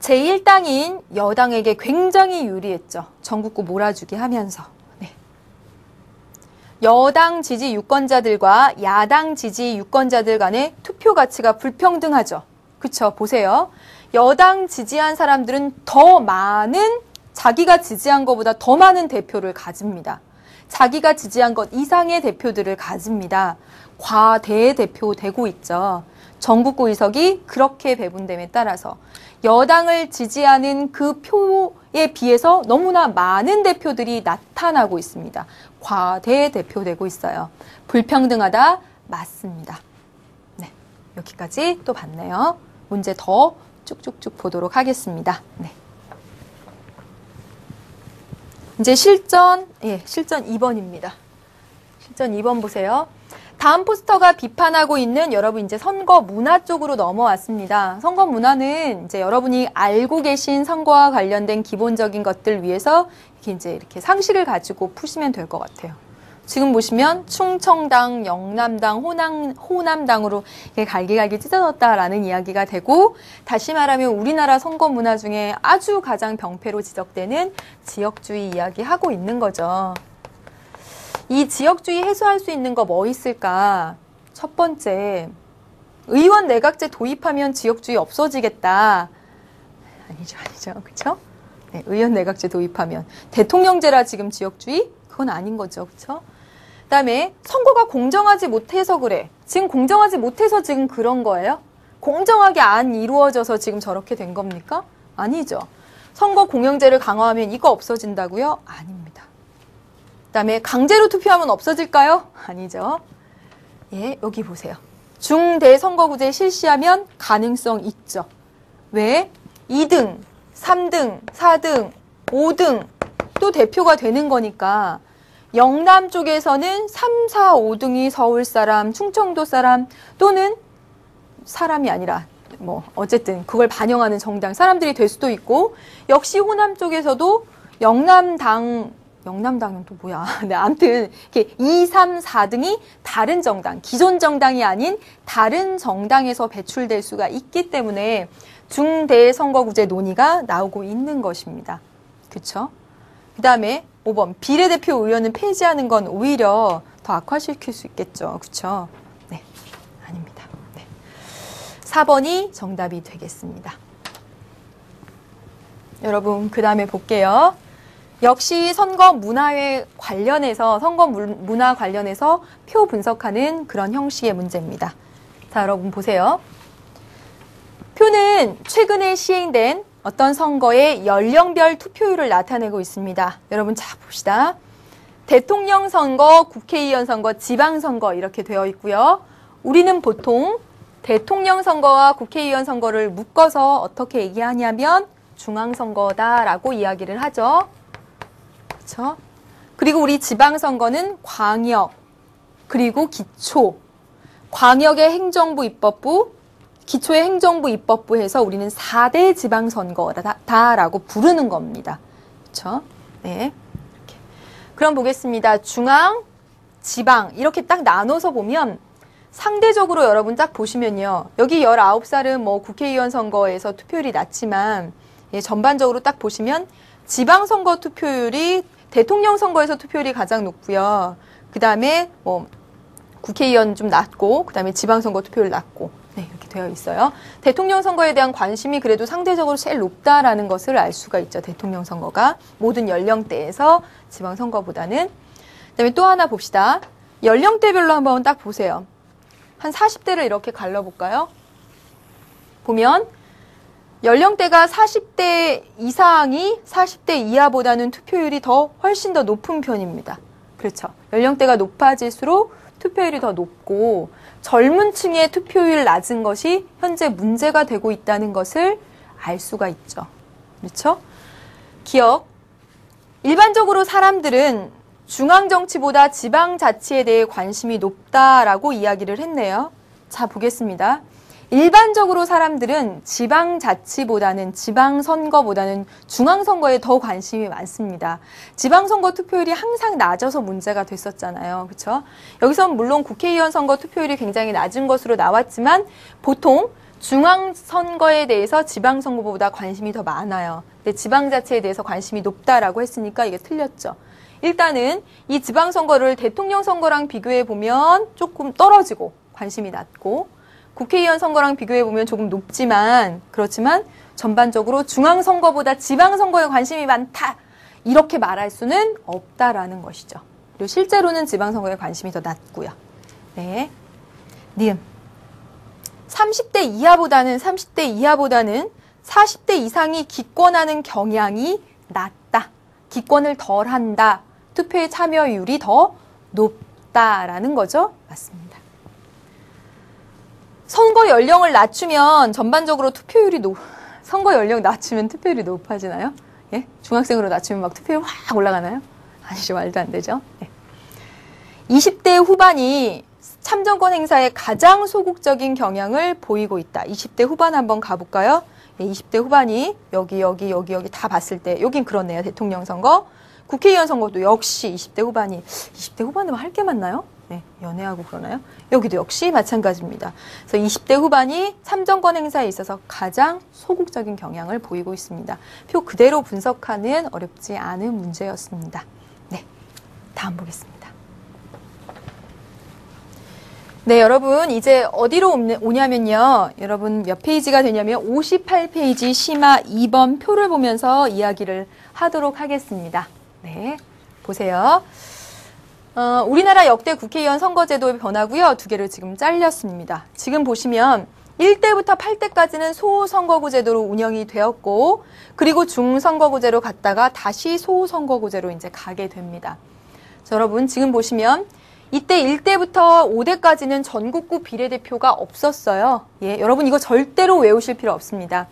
제1당인 여당에게 굉장히 유리했죠. 전국구 몰아주기 하면서. 네. 여당 지지 유권자들과 야당 지지 유권자들 간의 투표 가치가 불평등하죠. 그쵸? 보세요. 여당 지지한 사람들은 더 많은, 자기가 지지한 것보다 더 많은 대표를 가집니다. 자기가 지지한 것 이상의 대표들을 가집니다. 과대대표 되고 있죠. 전국구 의석이 그렇게 배분됨에 따라서 여당을 지지하는 그 표에 비해서 너무나 많은 대표들이 나타나고 있습니다. 과대대표되고 있어요. 불평등하다? 맞습니다. 네, 여기까지 또 봤네요. 문제 더 쭉쭉쭉 보도록 하겠습니다. 네. 이제 실전 2번입니다. 실전 2번 보세요. 다음 포스터가 비판하고 있는 여러분 이제 선거 문화 쪽으로 넘어왔습니다. 선거 문화는 이제 여러분이 알고 계신 선거와 관련된 기본적인 것들 위해서 이렇게 상식을 가지고 푸시면 될 것 같아요. 지금 보시면 충청당, 영남당, 호남당으로 갈기갈기 찢어졌다라는 이야기가 되고, 다시 말하면 우리나라 선거 문화 중에 아주 가장 병폐로 지적되는 지역주의 이야기하고 있는 거죠. 이 지역주의 해소할 수 있는 거 뭐 있을까? 첫 번째, 의원 내각제 도입하면 지역주의 없어지겠다. 아니죠. 그쵸? 네, 의원 내각제 도입하면. 대통령제라 지금 지역주의? 그건 아닌 거죠. 그쵸? 그 다음에 선거가 공정하지 못해서 그래. 지금 공정하지 못해서 지금 그런 거예요? 공정하게 안 이루어져서 지금 저렇게 된 겁니까? 아니죠. 선거 공영제를 강화하면 이거 없어진다고요? 아닙니다. 그 다음에 강제로 투표하면 없어질까요? 아니죠. 예, 여기 보세요. 중대 선거구제 실시하면 가능성 있죠. 왜? 2등, 3등, 4등, 5등 또 대표가 되는 거니까 영남 쪽에서는 3, 4, 5등이 서울 사람, 충청도 사람 또는 사람이 아니라 뭐 어쨌든 그걸 반영하는 정당 사람들이 될 수도 있고, 역시 호남 쪽에서도 영남당은 또 뭐야. 네, 아무튼 이렇게 2, 3, 4등이 다른 정당, 기존 정당이 아닌 다른 정당에서 배출될 수가 있기 때문에 중대선거구제 논의가 나오고 있는 것입니다. 그렇죠? 그 다음에 5번 비례대표 의원은 폐지하는 건 오히려 더 악화시킬 수 있겠죠. 그렇죠? 네, 아닙니다. 네. 4번이 정답이 되겠습니다. 여러분 그 다음에 볼게요. 역시 선거 문화에 관련해서 문화 관련해서 표 분석하는 그런 형식의 문제입니다. 자, 여러분 보세요. 표는 최근에 시행된 어떤 선거의 연령별 투표율을 나타내고 있습니다. 여러분 자 봅시다. 대통령 선거, 국회의원 선거, 지방선거 이렇게 되어 있고요. 우리는 보통 대통령 선거와 국회의원 선거를 묶어서 어떻게 얘기하냐면 중앙선거다라고 이야기를 하죠. 그렇죠? 그리고 우리 지방선거는 광역, 그리고 기초, 광역의 행정부 입법부, 기초의 행정부 입법부 해서 우리는 4대 지방선거다라고 부르는 겁니다. 그렇죠? 네. 이렇게. 그럼 보겠습니다. 중앙, 지방 이렇게 딱 나눠서 보면 상대적으로 여러분 딱 보시면요. 여기 19살은 뭐 국회의원 선거에서 투표율이 낮지만 예, 전반적으로 딱 보시면 지방선거 투표율이 대통령 선거에서 투표율이 가장 높고요. 그 다음에 뭐 국회의원 좀 낮고 그 다음에 지방선거 투표율 낮고 네, 이렇게 되어 있어요. 대통령 선거에 대한 관심이 그래도 상대적으로 제일 높다라는 것을 알 수가 있죠. 대통령 선거가 모든 연령대에서 지방선거보다는. 그다음에 또 하나 봅시다. 연령대별로 한번 딱 보세요. 한 40대를 이렇게 갈라볼까요? 보면 연령대가 40대 이상이 40대 이하보다는 투표율이 훨씬 더 높은 편입니다. 그렇죠. 연령대가 높아질수록 투표율이 더 높고 젊은 층의 투표율 낮은 것이 현재 문제가 되고 있다는 것을 알 수가 있죠. 그렇죠? 기억. 일반적으로 사람들은 중앙정치보다 지방자치에 대해 관심이 높다라고 이야기를 했네요. 자, 보겠습니다. 일반적으로 사람들은 지방자치보다는 지방선거보다는 중앙선거에 더 관심이 많습니다. 지방선거 투표율이 항상 낮아서 문제가 됐었잖아요. 그렇죠? 여기서 물론 국회의원 선거 투표율이 굉장히 낮은 것으로 나왔지만 보통 중앙선거에 대해서 지방선거보다 관심이 더 많아요. 근데 지방자치에 대해서 관심이 높다라고 했으니까 이게 틀렸죠. 일단은 이 지방선거를 대통령 선거랑 비교해 보면 조금 떨어지고 관심이 낮고 국회의원 선거랑 비교해보면 조금 높지만 그렇지만 전반적으로 중앙선거보다 지방선거에 관심이 많다 이렇게 말할 수는 없다라는 것이죠. 그리고 실제로는 지방선거에 관심이 더 낮고요. 네, 니은 30대 이하보다는 40대 이상이 기권하는 경향이 낮다. 기권을 덜 한다. 투표의 참여율이 더 높다라는 거죠. 맞습니다. 선거 연령을 낮추면 전반적으로 선거 연령 낮추면 투표율이 높아지나요? 예? 중학생으로 낮추면 막 투표율 확 올라가나요? 아니죠. 말도 안 되죠. 예. 20대 후반이 참정권 행사에 가장 소극적인 경향을 보이고 있다. 20대 후반 한번 가볼까요? 예, 20대 후반이 여기 다 봤을 때 여긴 그렇네요. 대통령 선거. 국회의원 선거도 역시 20대 후반이면 할 게 많나요? 네, 연애하고 그러나요? 여기도 역시 마찬가지입니다. 그래서 20대 후반이 참정권 행사에 있어서 가장 소극적인 경향을 보이고 있습니다. 표 그대로 분석하는 어렵지 않은 문제였습니다. 네, 다음 보겠습니다. 네, 여러분 이제 어디로 오냐면요. 여러분 몇 페이지가 되냐면 58페이지 심화 2번 표를 보면서 이야기를 하도록 하겠습니다. 네, 보세요. 우리나라 역대 국회의원 선거제도의 변화고요. 두 개를 지금 잘렸습니다. 지금 보시면 1대부터 8대까지는 소선거구제도로 운영이 되었고 그리고 중선거구제로 갔다가 다시 소선거구제로 이제 가게 됩니다. 자, 여러분 지금 보시면 이때 1대부터 5대까지는 전국구 비례대표가 없었어요. 예, 여러분 이거 절대로 외우실 필요 없습니다.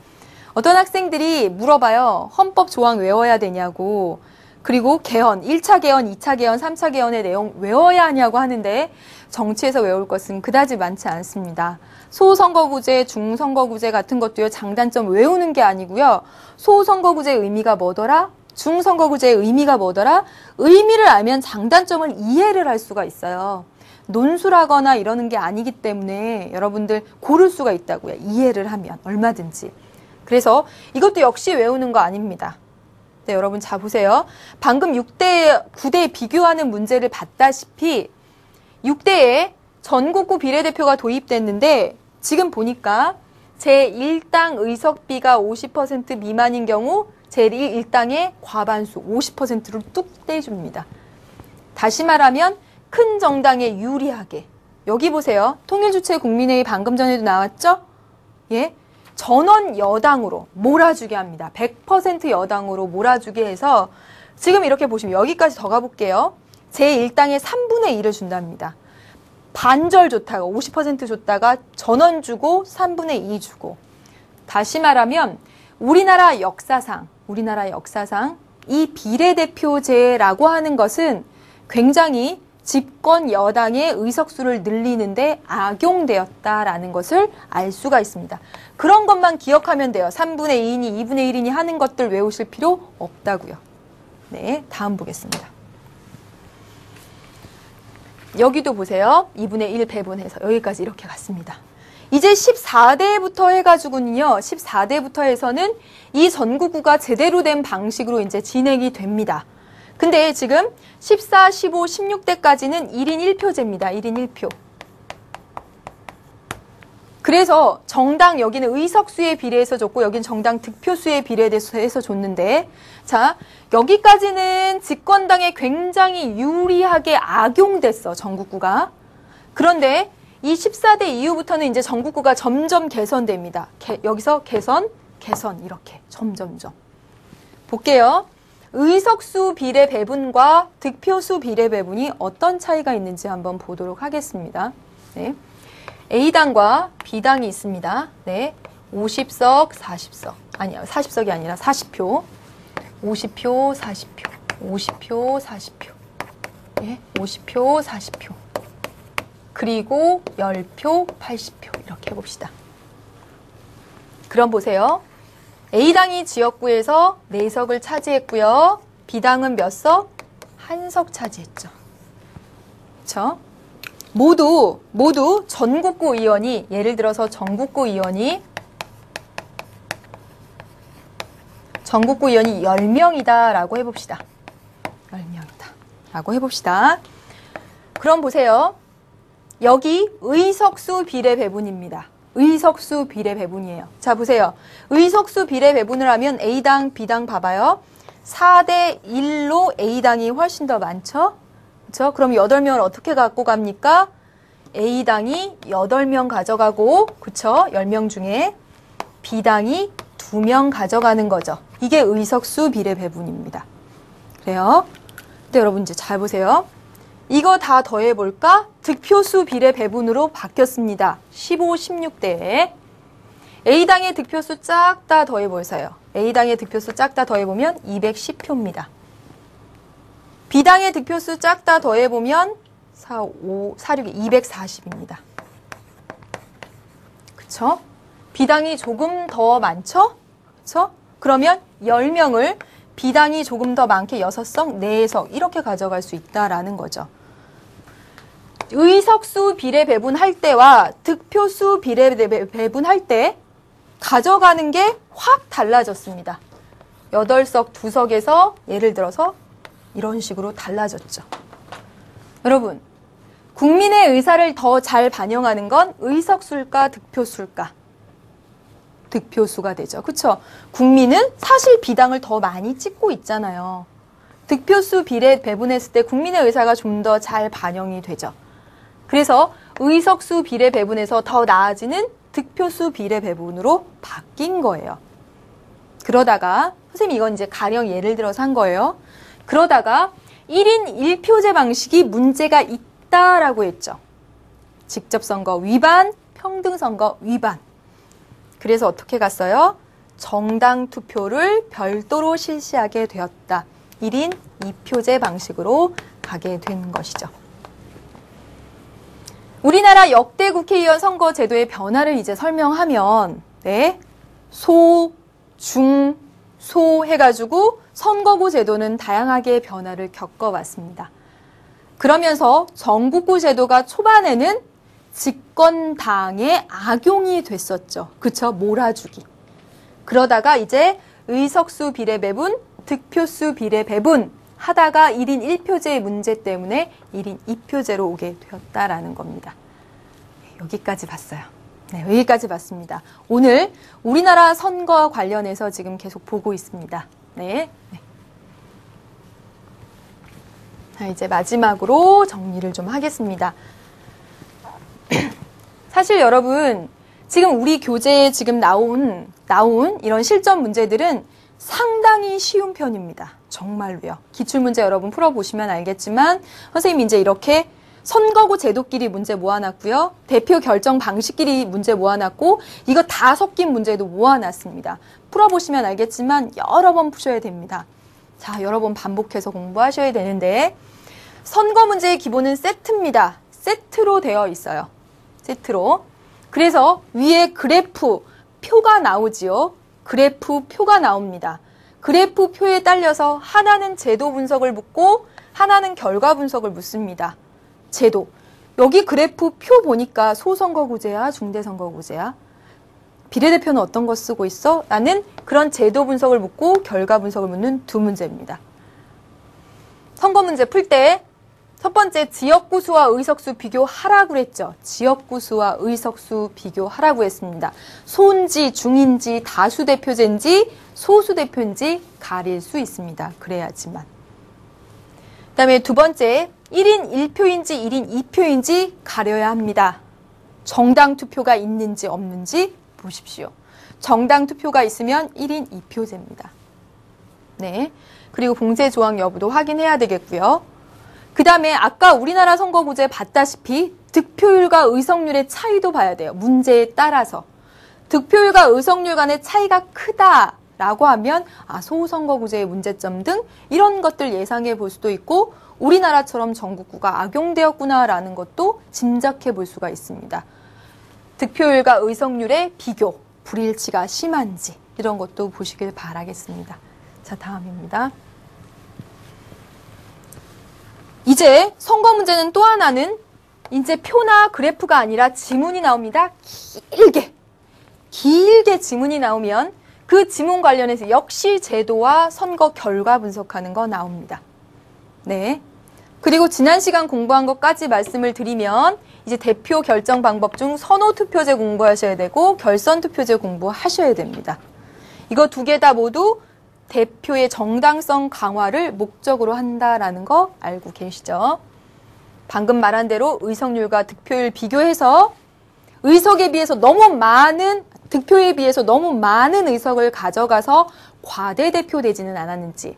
어떤 학생들이 물어봐요. 헌법 조항 외워야 되냐고. 그리고 개헌, 1차 개헌, 2차 개헌, 3차 개헌의 내용 외워야 하냐고 하는데 정치에서 외울 것은 그다지 많지 않습니다. 소선거구제, 중선거구제 같은 것도요. 장단점 외우는 게 아니고요. 소선거구제의 의미가 뭐더라? 중선거구제의 의미가 뭐더라? 의미를 알면 장단점을 이해를 할 수가 있어요. 논술하거나 이러는 게 아니기 때문에 여러분들 고를 수가 있다고요. 이해를 하면 얼마든지. 그래서 이것도 역시 외우는 거 아닙니다. 네, 여러분 자 보세요. 방금 6대 9대 비교하는 문제를 봤다시피 6대에 전국구 비례대표가 도입됐는데 지금 보니까 제1당 의석비가 50% 미만인 경우 제1당의 과반수 50%를 뚝 떼줍니다. 다시 말하면 큰 정당에 유리하게. 여기 보세요. 통일주체 국민회의 방금 전에도 나왔죠? 예, 전원 여당으로 몰아주게 합니다. 100% 여당으로 몰아주게 해서 지금 이렇게 보시면 여기까지 더 가볼게요. 제1당의 3분의 1을 준답니다. 반절 줬다가 50% 줬다가 전원 주고 3분의 2 주고. 다시 말하면 우리나라 역사상 이 비례대표제라고 하는 것은 굉장히 집권 여당의 의석수를 늘리는데 악용되었다라는 것을 알 수가 있습니다. 그런 것만 기억하면 돼요. 3분의 2이니 2분의 1이니 하는 것들 외우실 필요 없다고요. 네, 다음 보겠습니다. 여기도 보세요. 2분의 1 배분해서 여기까지 이렇게 갔습니다. 이제 14대부터 해가지고는요. 14대부터 해서는 이 전국구가 제대로 된 방식으로 이제 진행이 됩니다. 근데 지금 14, 15, 16대까지는 1인 1표제입니다. 1인 1표. 그래서 정당 여기는 의석수에 비례해서 줬고 여기는 정당 득표수에 비례해서 줬는데 자 여기까지는 집권당에 굉장히 유리하게 악용됐어. 전국구가. 그런데 이 14대 이후부터는 이제 전국구가 점점 개선됩니다. 여기서 개선 이렇게 점점점. 볼게요. 의석수 비례 배분과 득표수 비례 배분이 어떤 차이가 있는지 한번 보도록 하겠습니다. 네. A당과 B당이 있습니다. 네. 50석, 40석. 아니요, 40석이 아니라 40표. 50표, 40표. 50표, 40표. 네. 50표, 40표. 그리고 10표, 80표. 이렇게 해봅시다. 그럼 보세요. A당이 지역구에서 4석을 차지했고요. B당은 몇 석? 1석 차지했죠. 그렇죠? 모두 전국구 의원이 예를 들어서 전국구 의원이 10명이다 라고 해봅시다. 10명이다 라고 해봅시다. 그럼 보세요. 여기 의석수 비례 배분입니다. 의석수 비례 배분이에요. 자 보세요. 의석수 비례 배분을 하면 A당, B당 봐봐요. 4대 1로 A당이 훨씬 더 많죠? 그렇죠? 그럼 8명을 어떻게 갖고 갑니까? A당이 8명 가져가고 그렇죠? 10명 중에 B당이 2명 가져가는 거죠. 이게 의석수 비례 배분입니다. 그래요? 근데 여러분 이제 잘 보세요. 이거 다 더해볼까? 득표수 비례 배분으로 바뀌었습니다. 15, 16대에. A당의 득표수 쫙 다 더해보세요. A당의 득표수 쫙 다 더해보면 210표입니다. B당의 득표수 쫙 다 더해보면 4, 5, 4, 6이 240입니다. 그쵸? B당이 조금 더 많죠? 그쵸? 그러면 10명을 B당이 조금 더 많게 6석, 4석 이렇게 가져갈 수 있다라는 거죠. 의석수 비례 배분할 때와 득표수 비례 배분할 때 가져가는 게 확 달라졌습니다. 8석, 2석에서 예를 들어서 이런 식으로 달라졌죠. 여러분, 국민의 의사를 더 잘 반영하는 건 의석수일까 득표수일까? 득표수가 되죠. 그렇죠? 국민은 사실 B당을 더 많이 찍고 있잖아요. 득표수 비례 배분했을 때 국민의 의사가 좀 더 잘 반영이 되죠. 그래서 의석수 비례 배분에서 더 나아지는 득표수 비례 배분으로 바뀐 거예요. 그러다가 선생님 이건 이제 가령 예를 들어서 한 거예요. 그러다가 1인 1표제 방식이 문제가 있다라고 했죠. 직접선거 위반, 평등선거 위반. 그래서 어떻게 갔어요? 정당 투표를 별도로 실시하게 되었다. 1인 2표제 방식으로 가게 된 것이죠. 우리나라 역대 국회의원 선거 제도의 변화를 이제 설명하면 네, 소, 중, 소 해가지고 선거구 제도는 다양하게 변화를 겪어왔습니다. 그러면서 전국구 제도가 초반에는 집권당의 악용이 됐었죠. 그쵸? 몰아주기. 그러다가 이제 의석수 비례 배분, 득표수 비례 배분 하다가 1인 1표제의 문제 때문에 1인 2표제로 오게 되었다라는 겁니다. 여기까지 봤어요. 네, 여기까지 봤습니다. 오늘 우리나라 선거와 관련해서 지금 계속 보고 있습니다. 네. 자, 이제 마지막으로 정리를 좀 하겠습니다. 사실 여러분, 지금 우리 교재에 지금 나온 이런 실전 문제들은 상당히 쉬운 편입니다. 정말로요. 기출문제 여러분 풀어보시면 알겠지만 선생님이 이제 이렇게 선거구 제도끼리 문제 모아놨고요. 대표 결정 방식끼리 문제 모아놨고 이거 다 섞인 문제도 모아놨습니다. 풀어보시면 알겠지만 여러 번 푸셔야 됩니다. 자, 여러 번 반복해서 공부하셔야 되는데 선거 문제의 기본은 세트입니다. 세트로 되어 있어요. 세트로. 그래서 위에 그래프 표가 나오지요. 그래프 표가 나옵니다. 그래프 표에 딸려서 하나는 제도 분석을 묻고 하나는 결과 분석을 묻습니다. 제도. 여기 그래프 표 보니까 소선거구제야, 중대선거구제야? 비례대표는 어떤 거 쓰고 있어? 라는 그런 제도 분석을 묻고 결과 분석을 묻는 두 문제입니다. 선거 문제 풀 때 첫 번째 지역구수와 의석수 비교하라고 그랬죠. 지역구수와 의석수 비교하라고 했습니다. 소인지 중인지 다수대표제인지 소수대표인지 가릴 수 있습니다. 그래야지만. 그 다음에 두 번째 1인 1표인지 1인 2표인지 가려야 합니다. 정당 투표가 있는지 없는지 보십시오. 정당 투표가 있으면 1인 2표제입니다. 네. 그리고 봉쇄 조항 여부도 확인해야 되겠고요. 그 다음에 아까 우리나라 선거구제 봤다시피 득표율과 의석률의 차이도 봐야 돼요. 문제에 따라서. 득표율과 의석률 간의 차이가 크다라고 하면 소선거구제의 문제점 등 이런 것들 예상해 볼 수도 있고 우리나라처럼 전국구가 악용되었구나라는 것도 짐작해 볼 수가 있습니다. 득표율과 의석률의 비교, 불일치가 심한지 이런 것도 보시길 바라겠습니다. 자, 다음입니다. 이제 선거 문제는 또 하나는 이제 표나 그래프가 아니라 지문이 나옵니다. 길게 지문이 나오면 그 지문 관련해서 역시 제도와 선거 결과 분석하는 거 나옵니다. 네. 그리고 지난 시간 공부한 것까지 말씀을 드리면 이제 대표 결정 방법 중 선호 투표제 공부하셔야 되고 결선 투표제 공부하셔야 됩니다. 이거 두 개 다 모두 대표의 정당성 강화를 목적으로 한다라는 거 알고 계시죠? 방금 말한 대로 의석률과 득표율 비교해서 의석에 비해서 득표에 비해서 너무 많은 의석을 가져가서 과대대표되지는 않았는지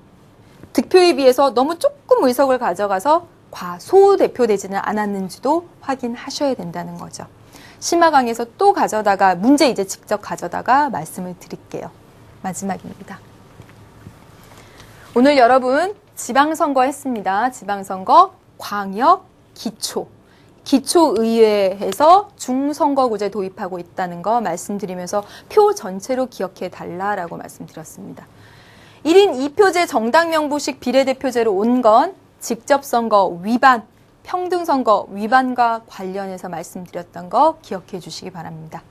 득표에 비해서 너무 조금 의석을 가져가서 과소대표되지는 않았는지도 확인하셔야 된다는 거죠. 심화강에서 또 가져다가 문제 이제 직접 가져다가 말씀을 드릴게요. 마지막입니다. 오늘 여러분 지방선거 했습니다. 지방선거, 광역, 기초의회에서 중선거구제 도입하고 있다는 거 말씀드리면서 표 전체로 기억해 달라라고 말씀드렸습니다. 1인 2표제 정당명부식 비례대표제로 온 건 직접선거 위반, 평등선거 위반과 관련해서 말씀드렸던 거 기억해 주시기 바랍니다.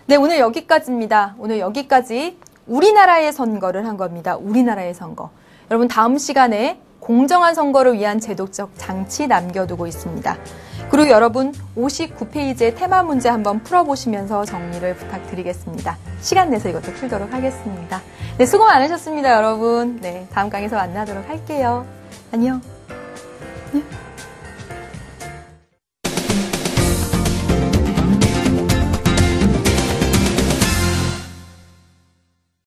네, 오늘 여기까지입니다. 오늘 여기까지 우리나라의 선거를 한 겁니다. 우리나라의 선거. 여러분 다음 시간에 공정한 선거를 위한 제도적 장치 남겨두고 있습니다. 그리고 여러분 59페이지의 테마 문제 한번 풀어보시면서 정리를 부탁드리겠습니다. 시간 내서 이것도 풀도록 하겠습니다. 네, 수고 많으셨습니다, 여러분. 네, 다음 강의에서 만나도록 할게요. 안녕. 네.